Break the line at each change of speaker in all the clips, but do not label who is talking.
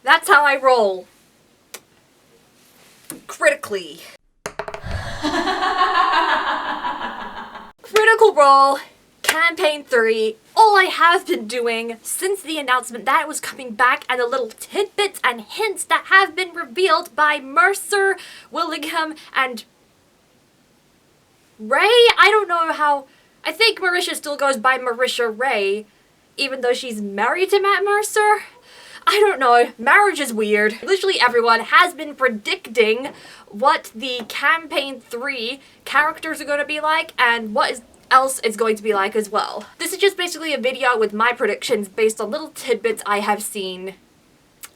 That's how I roll. Critically. Critical Role, Campaign 3. All I have been doing since the announcement that it was coming back and the little tidbits and hints that have been revealed by Mercer, Willingham, and Ray? I don't know how... I think Marisha still goes by Marisha Ray, even though she's married to Matt Mercer. I don't know. Marriage is weird. Literally everyone has been predicting what the Campaign 3 characters are going to be like and what else it's going to be like as well. This is just basically a video with my predictions based on little tidbits I have seen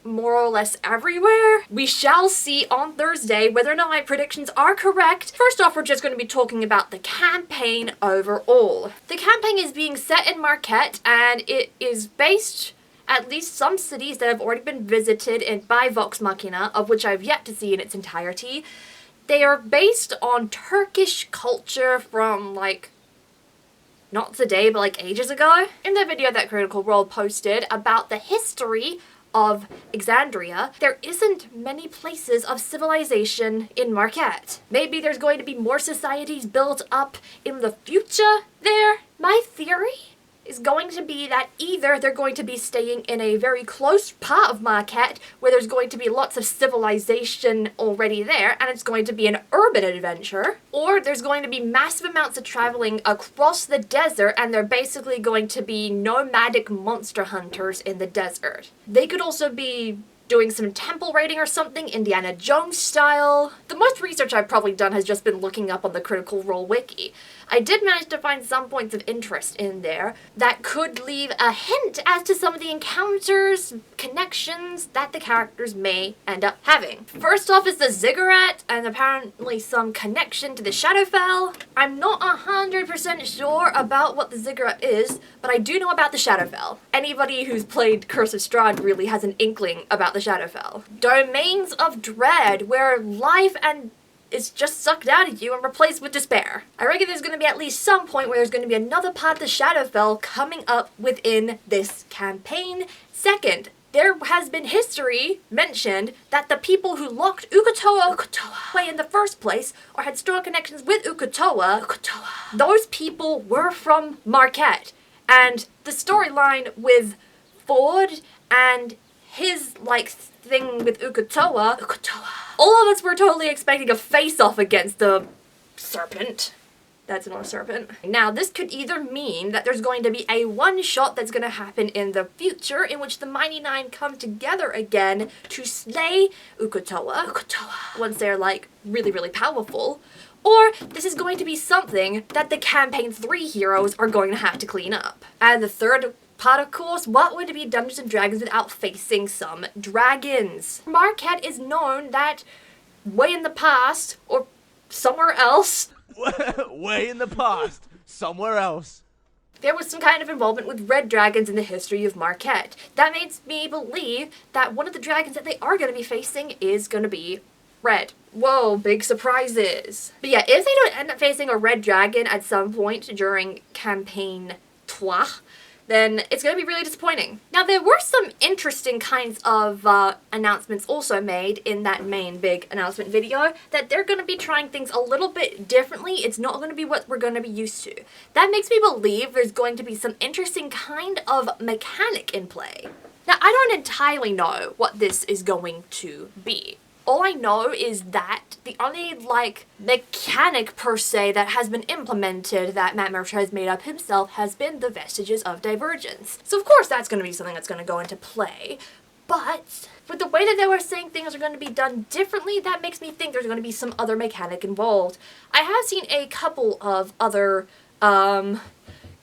more or less everywhere. We shall see on Thursday whether or not my predictions are correct. First off, we're just going to be talking about the campaign overall. The campaign is being set in Marquette, and it is based at least some cities that have already been visited by Vox Machina, of which I've yet to see in its entirety. They are based on Turkish culture from, like, not today, but like ages ago. In the video that Critical Role posted about the history of Exandria, there isn't many places of civilization in Marquette. Maybe there's going to be more societies built up in the future there. My theory is going to be that either they're going to be staying in a very close part of Marquette where there's going to be lots of civilization already there and it's going to be an urban adventure, or there's going to be massive amounts of traveling across the desert and they're basically going to be nomadic monster hunters in the desert. They could also be doing some temple raiding or something, Indiana Jones style. The most research I've probably done has just been looking up on the Critical Role wiki. I did manage to find some points of interest in there that could leave a hint as to some of the encounters, connections that the characters may end up having. First off is the ziggurat, and apparently some connection to the Shadowfell. I'm not 100% sure about what the ziggurat is, but I do know about the Shadowfell. Anybody who's played Curse of Strahd really has an inkling about the Shadowfell. Domains of Dread, where life and is just sucked out of you and replaced with despair. I reckon there's going to be at least some point where there's going to be another part of the Shadowfell coming up within this campaign. Second, there has been history mentioned that the people who locked Uk'otoa away in the first place or had strong connections with Uk'otoa, those people were from Marquette. And the storyline with Ford and his, like, thing with Uk'otoa, all of us were totally expecting a face-off against the serpent. That's not a serpent. Now, this could either mean that there's going to be a one-shot that's going to happen in the future in which the Mighty Nine come together again to slay Uk'otoa once they're, like, really, really powerful. Or this is going to be something that the Campaign 3 heroes are going to have to clean up. And the third part, of course, what would it be Dungeons & Dragons without facing some dragons? Marquette is known that way in the past, or somewhere else,
way in the past, somewhere else,
there was some kind of involvement with red dragons in the history of Marquette. That makes me believe that one of the dragons that they are going to be facing is going to be red. Whoa, big surprises. But yeah, if they don't end up facing a red dragon at some point during Campaign 3, then it's going to be really disappointing. Now, there were some interesting kinds of announcements also made in that main big announcement video, that they're going to be trying things a little bit differently. It's not going to be what we're going to be used to. That makes me believe there's going to be some interesting kind of mechanic in play. Now, I don't entirely know what this is going to be. All I know is that the only, like, mechanic per se that has been implemented that Matt Mercer has made up himself has been the vestiges of divergence. So of course that's going to be something that's going to go into play, but with the way that they were saying things are going to be done differently, that makes me think there's going to be some other mechanic involved. I have seen a couple of other,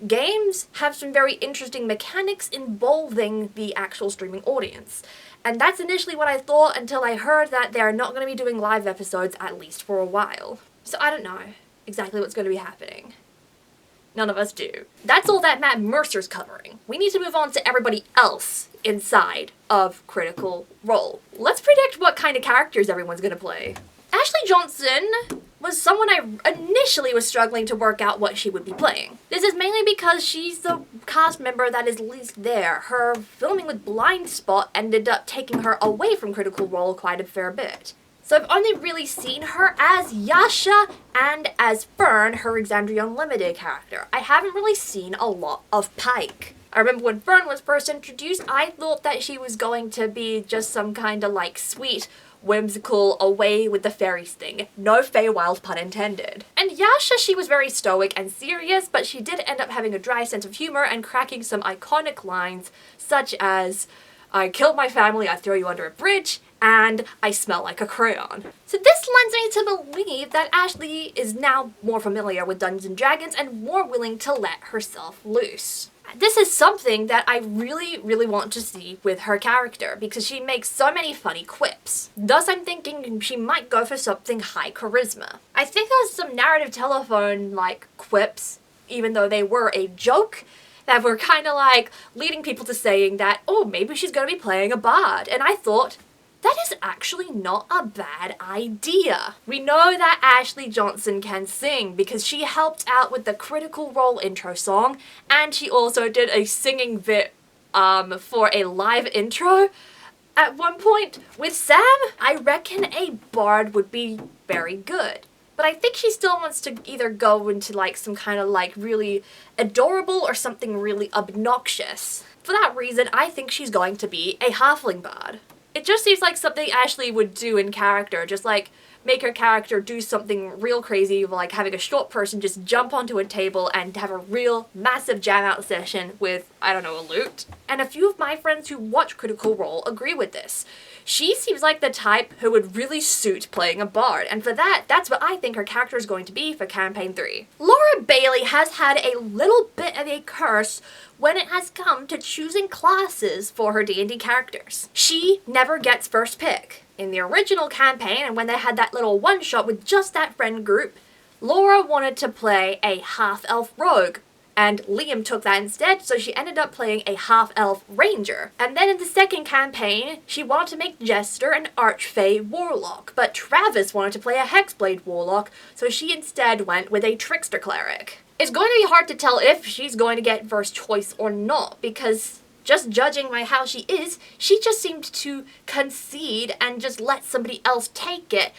games have some very interesting mechanics involving the actual streaming audience. And that's initially what I thought until I heard that they're not going to be doing live episodes, at least for a while. So I don't know exactly what's going to be happening. None of us do. That's all that Matt Mercer's covering. We need to move on to everybody else inside of Critical Role. Let's predict what kind of characters everyone's going to play. Ashley Johnson was someone I initially was struggling to work out what she would be playing. This is mainly because she's the cast member that is least there. Her filming with Blind Spot ended up taking her away from Critical Role quite a fair bit. So I've only really seen her as Yasha and as Fern, her Exandria Unlimited character. I haven't really seen a lot of Pike. I remember when Fern was first introduced, I thought that she was going to be just some kind of like sweet, whimsical, away with the fairies thing. No Feywild pun intended. And Yasha, she was very stoic and serious, but she did end up having a dry sense of humor and cracking some iconic lines such as, "I killed my family, I throw you under a bridge, and I smell like a crayon." So this lends me to believe that Ashley is now more familiar with Dungeons & Dragons and more willing to let herself loose. This is something that I really, really want to see with her character because she makes so many funny quips. Thus, I'm thinking she might go for something high charisma. I think there's some narrative telephone like quips, even though they were a joke, that were kind of like leading people to saying that, oh, maybe she's going to be playing a bard. And I thought, that is actually not a bad idea. We know that Ashley Johnson can sing because she helped out with the Critical Role intro song, and she also did a singing bit for a live intro at one point with Sam. I reckon a bard would be very good. But I think she still wants to either go into like some kind of like really adorable or something really obnoxious. For that reason, I think she's going to be a halfling bard. It just seems like something Ashley would do in character, just like make her character do something real crazy, like having a short person just jump onto a table and have a real massive jam out session with, I don't know, a lute. And a few of my friends who watch Critical Role agree with this. She seems like the type who would really suit playing a bard, and for that, that's what I think her character is going to be for Campaign 3. Laura Bailey has had a little bit of a curse when it has come to choosing classes for her D&D characters. She never gets first pick. In the original campaign, and when they had that little one-shot with just that friend group, Laura wanted to play a half-elf rogue, and Liam took that instead, so she ended up playing a half-elf ranger. And then in the second campaign, she wanted to make Jester an archfey warlock, but Travis wanted to play a hexblade warlock, so she instead went with a trickster cleric. It's going to be hard to tell if she's going to get first choice or not, because just judging by how she is, she just seemed to concede and just let somebody else take it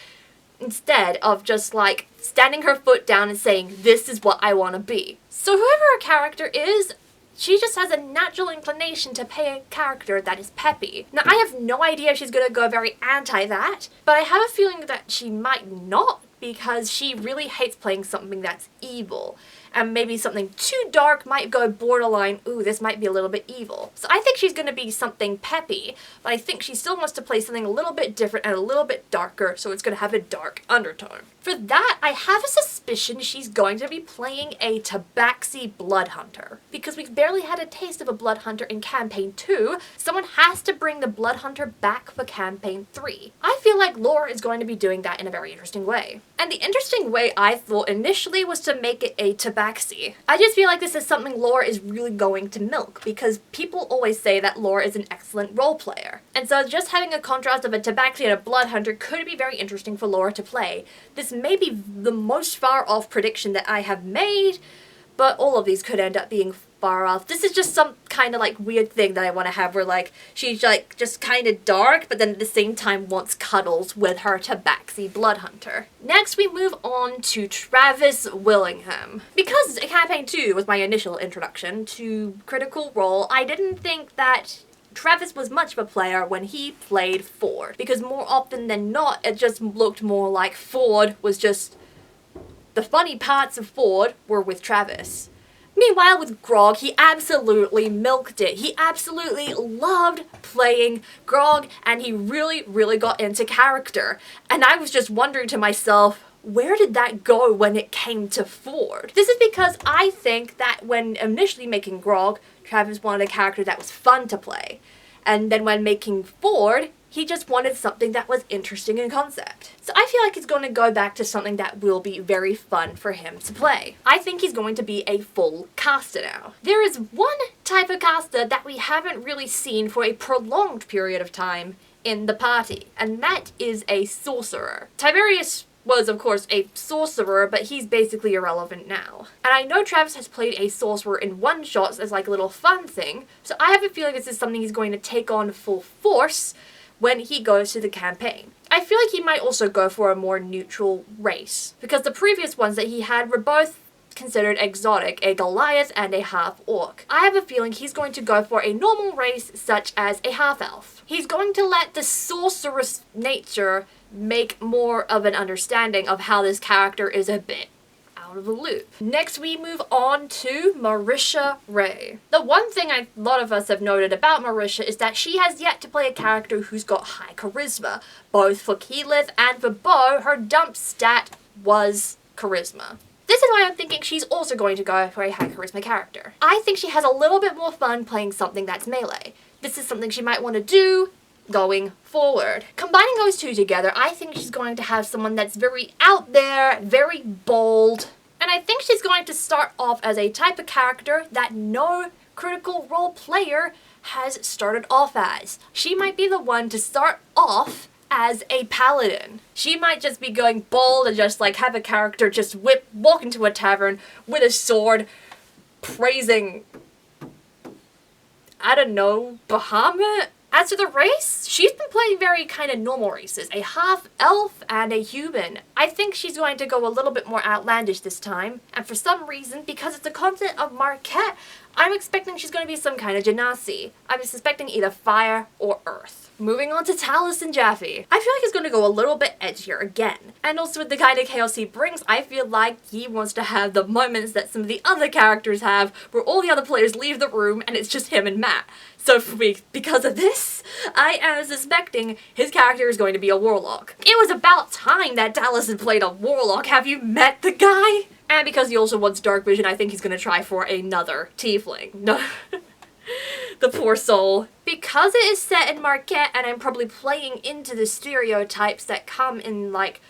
instead of just like standing her foot down and saying, this is what I want to be. So whoever her character is, she just has a natural inclination to play a character that is peppy. Now, I have no idea if she's going to go very anti that, but I have a feeling that she might not, because she really hates playing something that's evil. And maybe something too dark might go borderline, ooh, this might be a little bit evil. So I think she's going to be something peppy, but I think she still wants to play something a little bit different and a little bit darker, so it's going to have a dark undertone. For that, I have a suspicion she's going to be playing a Tabaxi Blood Hunter. Because we've barely had a taste of a Blood Hunter in Campaign 2, someone has to bring the Blood Hunter back for Campaign 3. I feel like Laura is going to be doing that in a very interesting way. And the interesting way I thought initially was to make it a Tabaxi. I just feel like this is something Laura is really going to milk, because people always say that Laura is an excellent role player. And so just having a contrast of a Tabaxi and a Blood Hunter could be very interesting for Laura to play. This may be the most far off prediction that I have made, but all of these could end up being far off. This is just some kind of like weird thing that I want to have where like she's like just kind of dark, but then at the same time wants cuddles with her Tabaxi Blood Hunter. Next we move on to Travis Willingham. Because Campaign 2 was my initial introduction to Critical Role, I didn't think that Travis was much of a player when he played Ford, because more often than not it just looked more like Ford was just, the funny parts of Ford were with Travis. Meanwhile, with Grog, he absolutely milked it. He absolutely loved playing Grog, and he really, really got into character. And I was just wondering to myself, where did that go when it came to Ford? This is because I think that when initially making Grog, Travis wanted a character that was fun to play. And then when making Ford, he just wanted something that was interesting in concept. So I feel like he's going to go back to something that will be very fun for him to play. I think he's going to be a full caster now. There is one type of caster that we haven't really seen for a prolonged period of time in the party, and that is a sorcerer. Tiberius was, of course, a sorcerer, but he's basically irrelevant now. And I know Travis has played a sorcerer in one-shots as like a little fun thing, so I have a feeling this is something he's going to take on full force when he goes to the campaign. I feel like he might also go for a more neutral race, because the previous ones that he had were both considered exotic, a Goliath and a half-orc. I have a feeling he's going to go for a normal race such as a half-elf. He's going to let the sorceress nature make more of an understanding of how this character is a bit out of the loop. Next we move on to Marisha Ray. The one thing a lot of us have noted about Marisha is that she has yet to play a character who's got high charisma. Both for Keyleth and for Bo, her dump stat was charisma. This is why I'm thinking she's also going to go for a high charisma character. I think she has a little bit more fun playing something that's melee. This is something she might want to do going forward. Combining those two together, I think she's going to have someone that's very out there, very bold, and I think she's going to start off as a type of character that no Critical Role player has started off as. She might be the one to start off as a paladin. She might just be going bold and just like have a character just walk into a tavern with a sword praising, I don't know, Bahamut? As to the race, she's been playing very kind of normal races, a half-elf and a human. I think she's going to go a little bit more outlandish this time, and for some reason, because it's a continent of Marquette, I'm expecting she's going to be some kind of genasi. I'm suspecting either fire or earth. Moving on to Taliesin Jaffe. I feel like he's going to go a little bit edgier again. And also with the kind of chaos he brings, I feel like he wants to have the moments that some of the other characters have, where all the other players leave the room and it's just him and Matt. So for me, because of this, I am suspecting his character is going to be a warlock. It was about time that Taliesin played a warlock. Have you met the guy? And because he also wants dark vision, I think he's going to try for another tiefling. No. The poor soul. Because it is set in Marquette and I'm probably playing into the stereotypes that come in like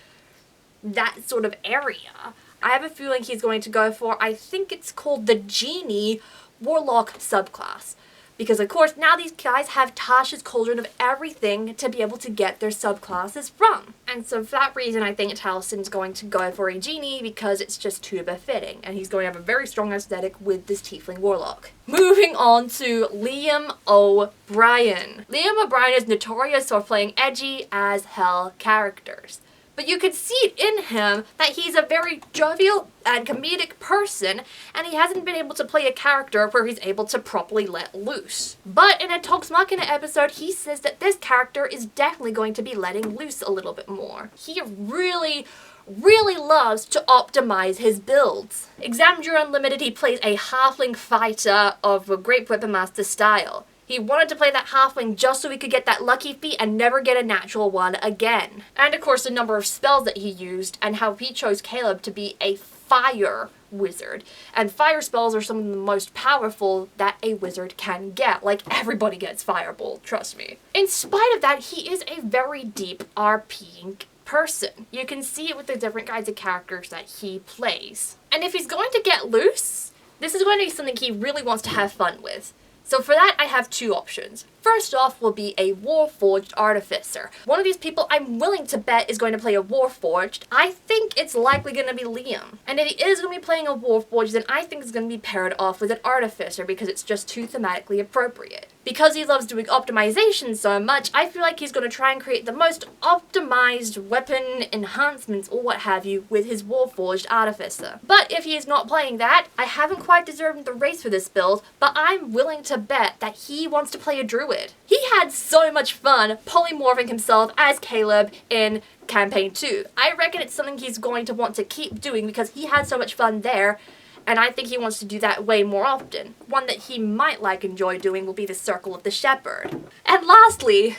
that sort of area, I have a feeling he's going to go for, I think it's called the Genie Warlock subclass. Because of course now these guys have Tasha's Cauldron of everything to be able to get their subclasses from. And so for that reason I think Taliesin's going to go for a Genie because it's just too befitting. And he's going to have a very strong aesthetic with this Tiefling Warlock. Moving on to Liam O'Brien. Liam O'Brien is notorious for playing edgy as hell characters. But you can see it in him that he's a very jovial and comedic person, and he hasn't been able to play a character where he's able to properly let loose. But in a Talks Machina episode, he says that this character is definitely going to be letting loose a little bit more. He really loves to optimize his builds. Examdure Unlimited, he plays a halfling fighter of a Great Weapon Master style. He wanted to play that halfling just so he could get that lucky feat and never get a natural one again. And of course the number of spells that he used and how he chose Caleb to be a fire wizard. And fire spells are some of the most powerful that a wizard can get. Like everybody gets Fireball, trust me. In spite of that, he is a very deep RPing person. You can see it with the different kinds of characters that he plays. And if he's going to get loose, this is going to be something he really wants to have fun with. So for that, I have two options. First off will be a Warforged Artificer. One of these people I'm willing to bet is going to play a Warforged. I think it's likely going to be Liam. And if he is going to be playing a Warforged, then I think it's going to be paired off with an Artificer because it's just too thematically appropriate. Because he loves doing optimization so much, I feel like he's going to try and create the most optimized weapon enhancements or what have you with his Warforged Artificer. But if he is not playing that, I haven't quite deserved the race for this build, but I'm willing to bet that he wants to play a Druid. He had so much fun polymorphing himself as Caleb in Campaign 2. I reckon it's something he's going to want to keep doing because he had so much fun there. And I think he wants to do that way more often. One that he might enjoy doing will be the Circle of the Shepherd. And lastly,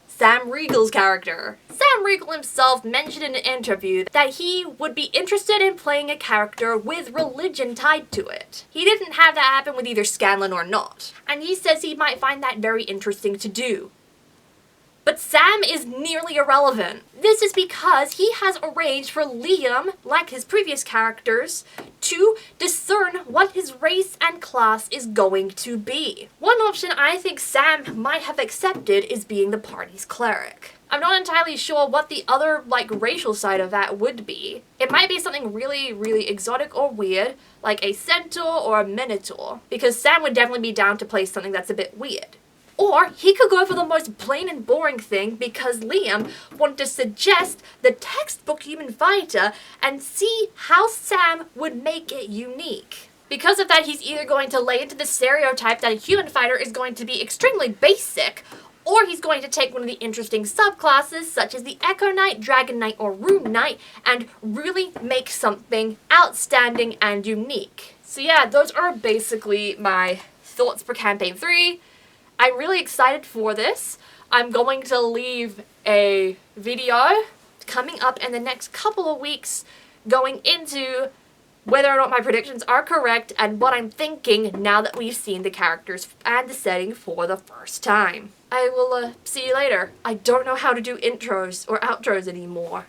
Sam Riegel's character. Sam Riegel himself mentioned in an interview that he would be interested in playing a character with religion tied to it. He didn't have that happen with either Scanlan or not. And he says he might find that very interesting to do. But Sam is nearly irrelevant. This is because he has arranged for Liam, like his previous characters, to discern what his race and class is going to be. One option I think Sam might have accepted is being the party's cleric. I'm not entirely sure what the other, racial side of that would be. It might be something really, really exotic or weird, like a centaur or a minotaur, because Sam would definitely be down to play something that's a bit weird. Or he could go for the most plain and boring thing because Liam wanted to suggest the textbook human fighter and see how Sam would make it unique. Because of that, he's either going to lay into the stereotype that a human fighter is going to be extremely basic, or he's going to take one of the interesting subclasses such as the Echo Knight, Dragon Knight, or Rune Knight and really make something outstanding and unique. So yeah, those are basically my thoughts for Campaign 3. I'm really excited for this. I'm going to leave a video coming up in the next couple of weeks going into whether or not my predictions are correct and what I'm thinking now that we've seen the characters and the setting for the first time. I will see you later. I don't know how to do intros or outros anymore.